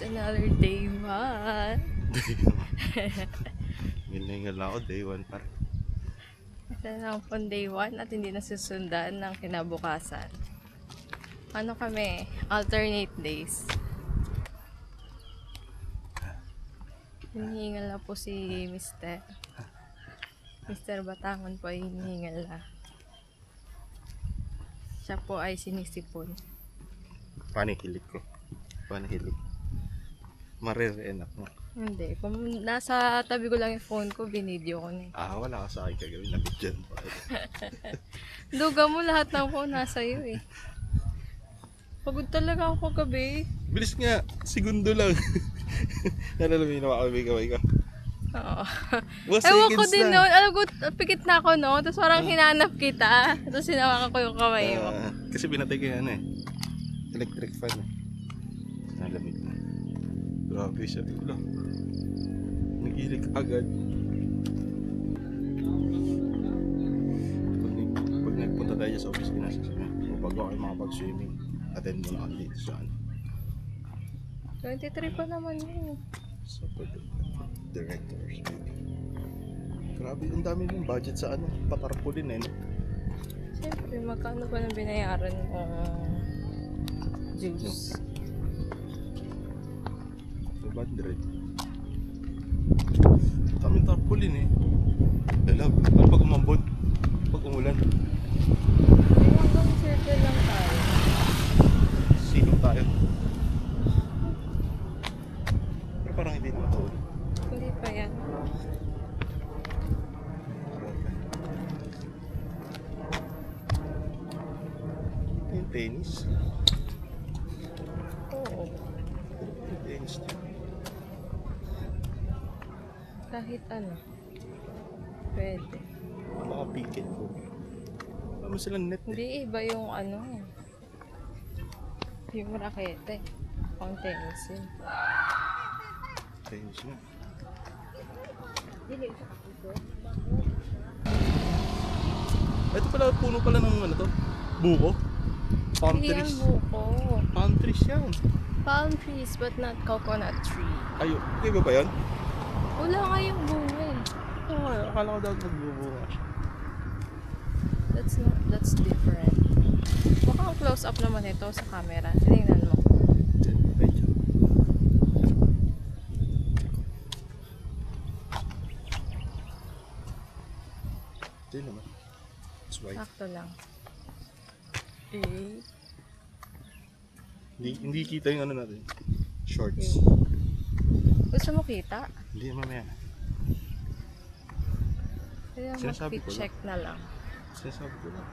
It's another day one. Hingal na ako, day 1 pa rin. Ito na lang pong day one at hindi nasusundan ng kinabukasan. Ano kami? Alternate days. Hinihingal na po si Mr. Mr. Batangon po ay hinihingal na. Siya po ay sinisipon. Panihilig ko. Panihilig. Maririnig mo. Hindi. Kung nasa tabi ko lang yung phone ko, binidyo ko na. Wala ka sa akin kagawin. Nabit dyan pa. Duga mo lahat ng phone nasa iyo eh. Pagod talaga ako kagabi. Bilis nga. Segundo lang. Nalala mo yung nakakabay-kabay ka. Oo. Was Ewan ko seconds din lang. noon. Alam ko, pikit na ako noon. Tapos parang hinanap kita. Tapos sinawakan ko yung kamay mo. Kasi binatay ko yung electric fan eh. Nalamig na. Grabe siya. Wala. Nagilig agad. Pag nagpunta tayo sa office, pinasasabi mo. Pag ako ay makapag-swimming, attend mo na ako dito sa 23 pa naman yun. sa directors. Grabe, ang dami ng budget sa patarpulin eh. No? Siyempre, magkano ba nang binayaran mo juice? 500. Daming tarpaulin eh. Alam, ano pag umambot? Pag umulan? Ay, hanggang circle lang tayo. Silong tayo. Pero parang hindi naman ito. Hindi pa yan. Yung tennis. Oo. Yung tennis din. Kahit ano. Pwede. Baka picket ko. Ano silang net eh. Hindi, iba yung ano. Yung rakete. Pang tennis yun. Tennis nga. Ito pala, puno pala ng buko. Palm Hindi yan trees. buko. Palm trees yan. Palm trees but not coconut tree. Ayo, okay ba yan? Wala nga yung bunga eh. Akala ko daw nagbubunga siya. That's different. Mukhang close up naman ito sa camera. Tingnan mo. Medyo. Ito yun naman. It's white. Sakto lang. Eh. Hindi kita yung natin. Shorts. Gusto mo kita? Hindi mamaya. Kaya Sinasabi mag-fit ko lang. check na lang. Sinasabi ko lang.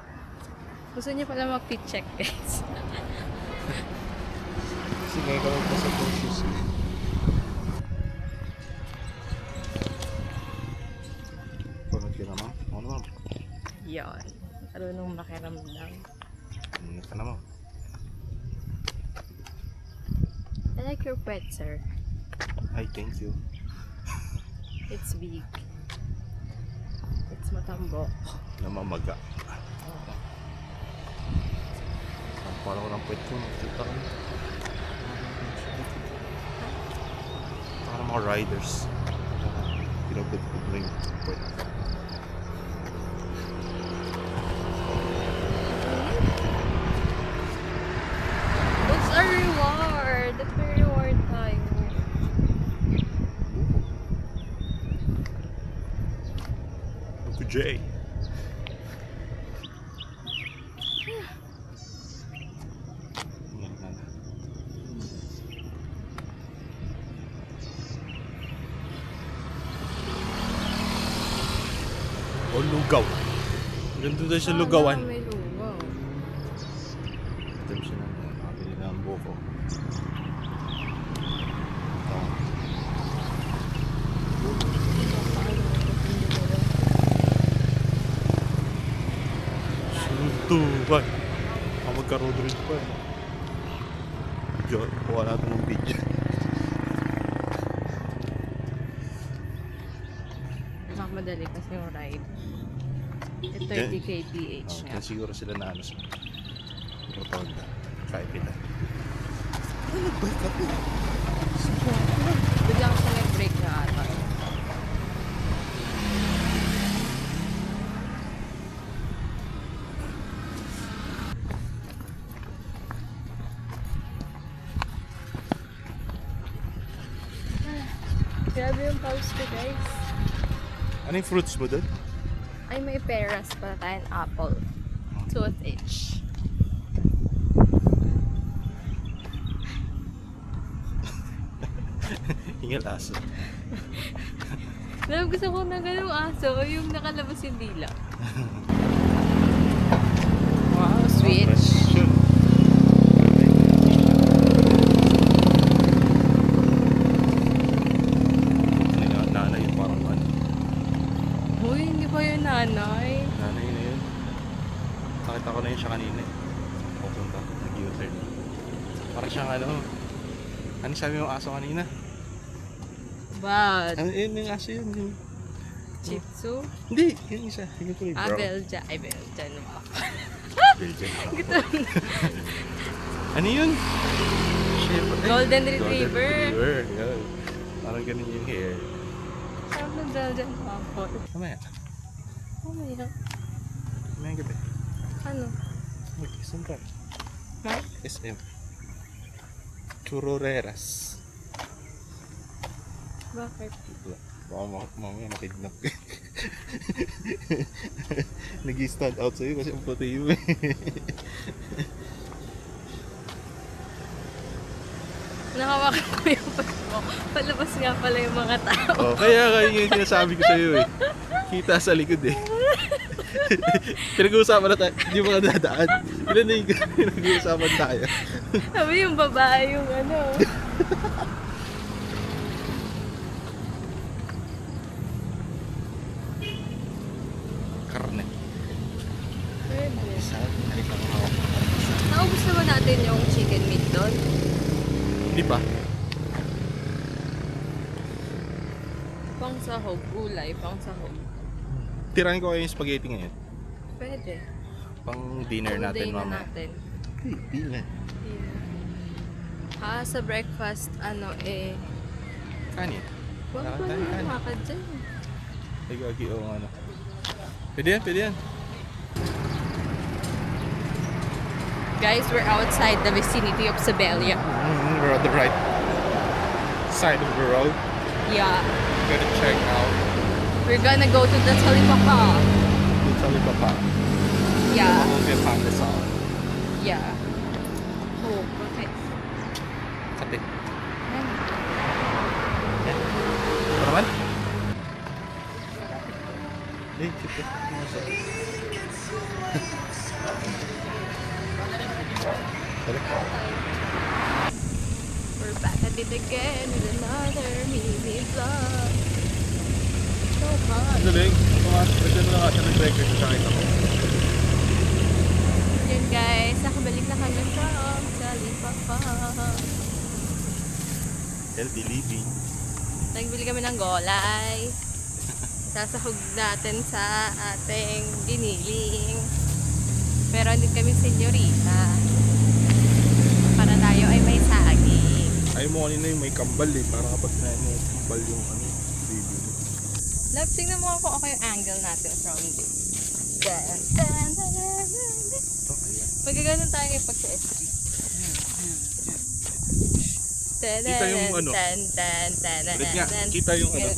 Gusto niyo pala mag-fit check guys. Kasi ngayon ka pa sa shoes. Pagod ka naman? Ako naman. Yon. Marunong makiramdam. Hindi ka naman. I like your pet, sir. Ay, thank you. It's big. It's matambo. Namamaga. Parang ko ng puwet ko. Nakita ko. Parang mga riders. Pinagod-god na yung puwet. What's our reward? That's my reward tayo. Uncle Jay. O lugaw. Ganda daw siya lugawan. May lugaw. Ito siya na nakabili na ang buko. Suntukan. Magka-road rage pa. Diyan, kuha natin ng video. Madali kasi yung ride. 30 kph nga. Kaya siguro sila na sa rotonda. Kahit pila. Ano nag-bike up eh? Biglang siya nag-break na ata. Grabe yung pause ko, guys. Ano yung fruits mo doon? Ay, may peras pa tayong apple. 2 each. Hingal aso. Alam, gusto ko na ganung aso, yung nakalabas yung dila. Wow, switch. Yun. Nanay yung parang ano. Uy, hindi pa yung nanay. Nanay na yun. Nakita ko na yun siya kanina eh. Pupunta. Nag-U-turn. Parang siyang ano. Ano sabi mo aso kanina? But, Ano yun yung aso yun? Yung... Shih Tzu? Hindi, yun isa. Yung kulay brown. Belgian. Ay, Belgian. Wow. Belgian. Gito. Ano yun? Shepherd. Golden Retriever. Yun. Parang ganun yung hair. Sarap ng Belgian Waffle. Mamaya. Oh my God. Mamaya gabi. Ano? Mag-SM ka. Mark? SM. Churoreras. Bakit? Baka mamaya makidnap ka. Nag-stand out sa'yo kasi ang puti mo eh. Nakawakan ko yung pag mo. Palabas nga pala yung mga tao. Oh, kaya yung sinasabi ko sa'yo eh. Kita sa likod eh. Pinag-uusapan na tayo. Hindi mo ka dadaan. Ilan na yung pinag-uusapan tayo. Sabi yung babae yung ano. Karne. Pwede. Isa, nakita mo ako. Naubos naman natin yung chicken meat doon. Hindi pa. Pang sahog, gulay, pang sahog. Tirahin ko kayo yung spaghetti ngayon. Pwede. Pang dinner Full natin day na mamaya. natin. Hindi na. Sa breakfast, ano eh. Kanin. Huwag Kanin, ko na kanin. lumakad dyan. Ay, gagi o ano. Pwede yan, pwede yan. Guys, we're outside the vicinity of Sabelia. We're on the right side of the road. Yeah. Gonna check out We're gonna go to the Talipapa. the Talipapa. Yeah. Columbia Pandesal. Yeah. Oh, bakit? Kape. Yan. Ano naman? Eh, chip eh. We're back at it again with another mini vlog. So fun. Galing. Pwede mo na nga siya nag-record sa akin ako. Yun guys, nakabalik na kami from Talipapa. Healthy living. Nagbili kami ng gulay. Sasahog natin sa ating giniling. Pero hindi kami senyorita. Para tayo ay may saging. Ayaw mo kanina yung may kambal eh. Para kapag kinain mo kambal yung ano, baby mo. Love, tingnan mo ako yung angle natin from this. Dun, dun, dun, dun, dun. Pagkaganon tayo pag sa SG. Kita yung ano. Ulit nga, kita yung ano.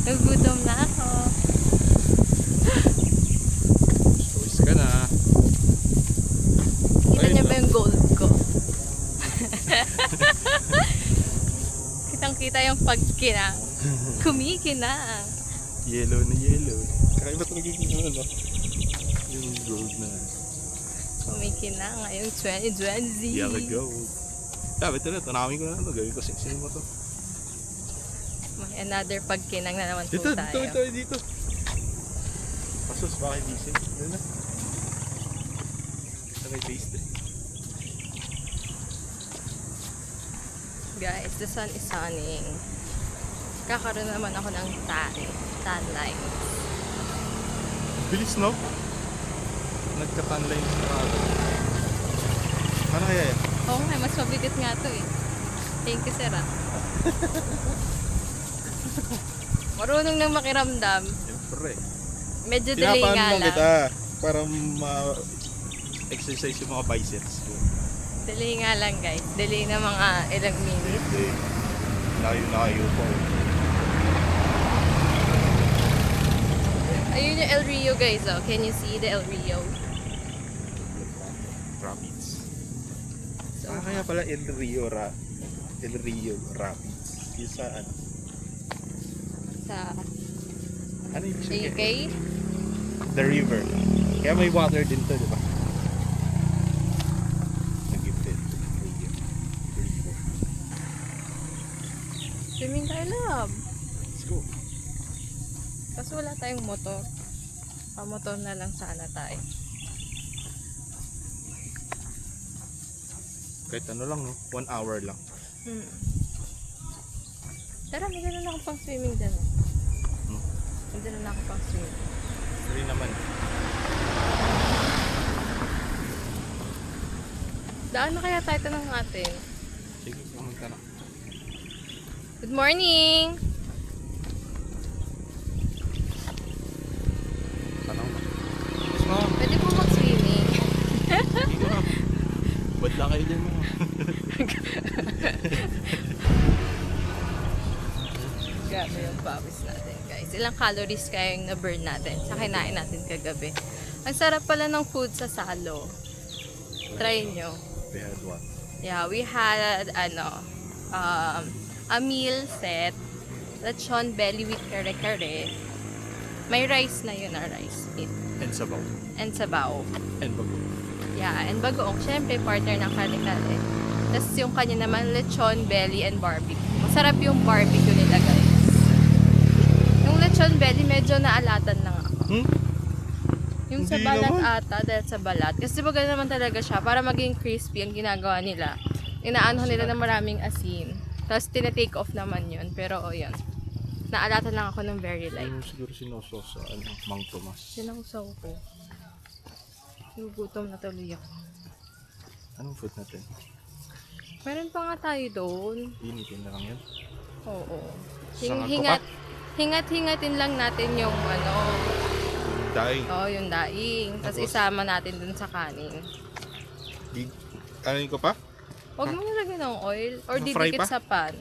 Nagugutom na ako. Choice ka na. Kita Ayun niyo na. ba yung gold ko? Kitang-kita yung pagkinang. Kumikinang. Yellow na yellow. Kakaiba talaga yung ano. Yung gold na. Kumikinang ngayong 2020. Yellow gold. Sabi ito na, tanawin ko na ito. Gawin ko sexy mo to. May another pagkinang na naman po Dito, tayo. dito. Pasos, bakit diesel? Ano na? Ito may taste eh. Guys, the sun is sunning. Kakaroon naman ako ng tan line. Bilis no? Nagka-tan lines na ako. Ano kaya yan? Oo nga, mas mabigat nga to eh. Thank you, sir ah. Marunong nang makiramdam. Siyempre. Medyo delay Tinapaan nga lang lang. kita para ma-exercise yung mga biceps ko. Delay nga lang guys. Delay na mga ilang minutes. Hindi. Layo-layo po. Ayun yung El Rio guys oh. Can you see the El Rio? Rapids. So, Kaya pala El Rio Rapids. Yung sa ano? sa Ano yung AK. The river. Kaya may water din to, di ba? Nag-gifted. Rio. Swimming tayo love. Let's go. Kasi wala tayong motor. Pamotor na lang sana tayo. Kahit ano lang, no? 1 hour lang. Tara, may ganun ako pang swimming dyan. May ganun ako pang swimming. Free naman. Daan na kaya tayo tanong natin. Sige, pumunta na. Good morning! Tanong na. Yes, ma'am. Pwede po mag-swimming. Sige, ma'am. Ba't lang kayo dyan, ma'am? Grabe yung pawis natin, guys. Ilang calories kaya yung na-burn natin sa kinain natin kagabi. Ang sarap pala ng food sa Salo. Try nyo. We had what? Yeah, we had, a meal set. Lechon belly with kare-kare. May rice na yun, rice meat. And sabaw. And sabaw. And bago. Yeah, and bagoong. Siyempre, partner ng kare-kare. Tapos yung kanya naman, lechon, belly, and barbecue. Masarap yung barbecue nila, guys. Yung lechon belly, medyo naalatan lang ako. Yung sa Hindi balat naman. ata, dahil sa balat. Kasi baga naman talaga siya, para maging crispy ang ginagawa nila. Inaano nila ng maraming asin. Tapos tinatake off naman yun. Pero o yun. Naalatan lang ako ng very light. Ano siguro sinuso sa ano, Mang Tomas? Sinangsaw ko. Gugutom na tuloy ako. Anong food natin? Meron pa nga tayo doon. Initin na lang yan. Oo. Sangag ko Hingat-hingatin lang natin yung ano. Yung daing. Yung daing. Tapos Tapos? isama natin dun sa kanin. Ano ko pa? Huwag mo nilagyan ng oil. Or Ma-fry didikit pa? sa pan.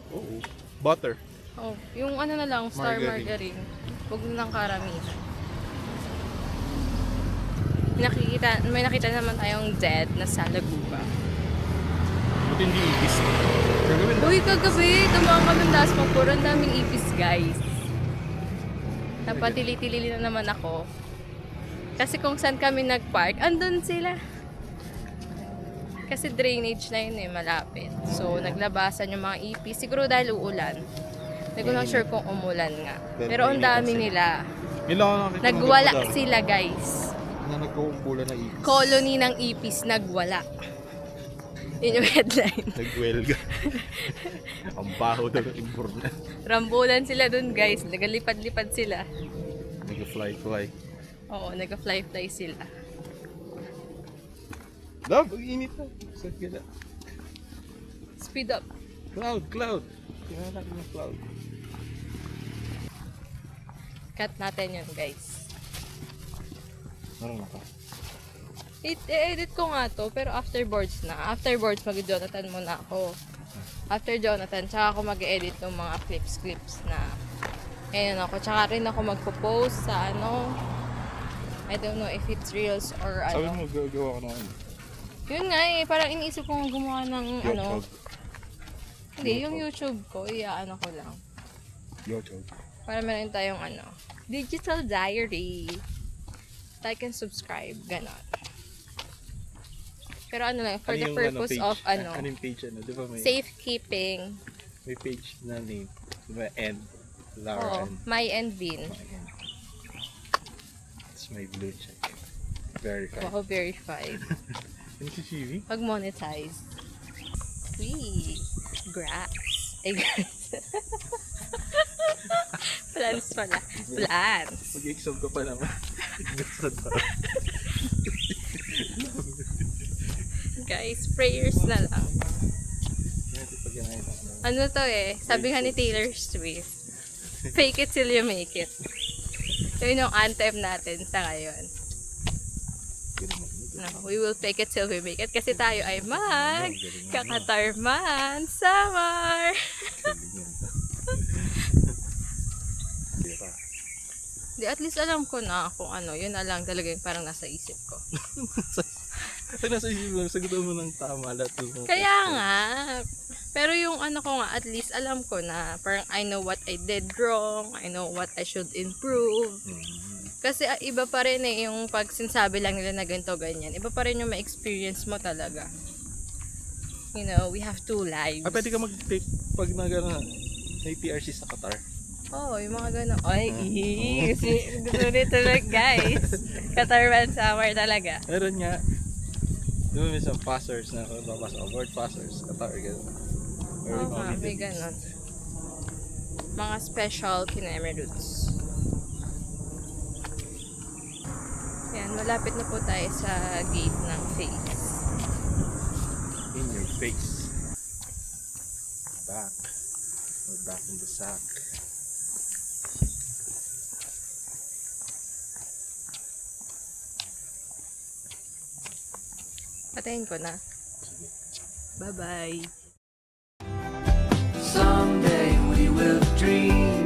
Oo. Butter. Oh, yung ano na lang, star Margarine. margarine. Huwag mo nang karamihan. May nakita naman tayong dead na salaguba. Buti hindi ibis. Gagawin na. Uy, kagabi, dumaan kami ng Das Mapuro. Ang daming ipis, guys. Napatili-tili na naman ako. Kasi kung saan kami nag-park, andun sila. Kasi drainage na yun eh, malapit. So, naglabasan yung mga ipis. Siguro dahil uulan. Hindi ko lang sure kung umulan nga. Pero ang dami nila. Nagwala sila, guys. Na nagkukumpulan na ibis. Colony ng ipis, nagwala. Yun yung headline. Nagwelga. Ang baho daw ng imburnan. Rambulan sila dun, guys. Nagalipad-lipad sila. Nag-fly-fly. Oo, nag-fly-fly sila. Dab, ang init na. Saan ka na? Speed up. Cloud. Tingnan natin yung cloud. Cut natin yun, guys. Meron na ka. I-edit ko nga to, pero after boards na. After boards, mag-Jonathan muna ako. After Jonathan, tsaka ako mag-edit ng mga clips na ayun ako. Tsaka rin ako magpo-post sa ano, I don't know if it's reels or Sabi ano. mo, gagawa ko na ano. Yun nga eh, parang iniisip ko nga gumawa ng ano. YouTube. Hindi, yung YouTube ko, iaano ko lang. YouTube. Para meron tayong ano, digital diary. Like and subscribe, ganon. Pero ano lang, for the purpose page? of ano, Anong page ano? Di ba may, safekeeping. may page na name? Di ba and? Lara Oh, and my and Vin. my and. It's my blue check. Verified. Wow, verified. Ano si CV? Pag monetize. Wee, grass. Ay, grass. Plants pala. Plants. Mag-exam ka pa naman. guys. Prayers na lang. Yan, di pa ginaya na. Ano to eh, sabi nga ni Taylor Swift, fake it till you make it. Yun yung anthem natin sa ngayon. No, we will fake it till we make it kasi tayo ay kakatarman summer. Di, at least alam ko na kung ano, yun na lang talaga yung parang nasa isip ko. Pag nasa isip mo, sagutan mo ng tama lahat ng Kaya nga, pero yung ano ko nga, at least alam ko na parang I know what I did wrong, I know what I should improve. Kasi iba pa rin eh, yung pag sinasabi lang nila na ganito, ganyan. Iba pa rin yung ma-experience mo talaga. You know, we have two lives. Ah, pwede ka mag-tape pag may PRC sa Qatar. Oo, yung mga gano'n. Ay, gusto nito lang guys. Katarman summer talaga. Meron nga. Di ba may isang passers na babasa ko, board passers, Qatar, gano'n. Oo nga, may gano'n. Mga special kineme roots. Yan, malapit na po tayo sa gate ng face. In your face. Back. We're back in the sack. Patayin ko na. Bye-bye. Someday we will dream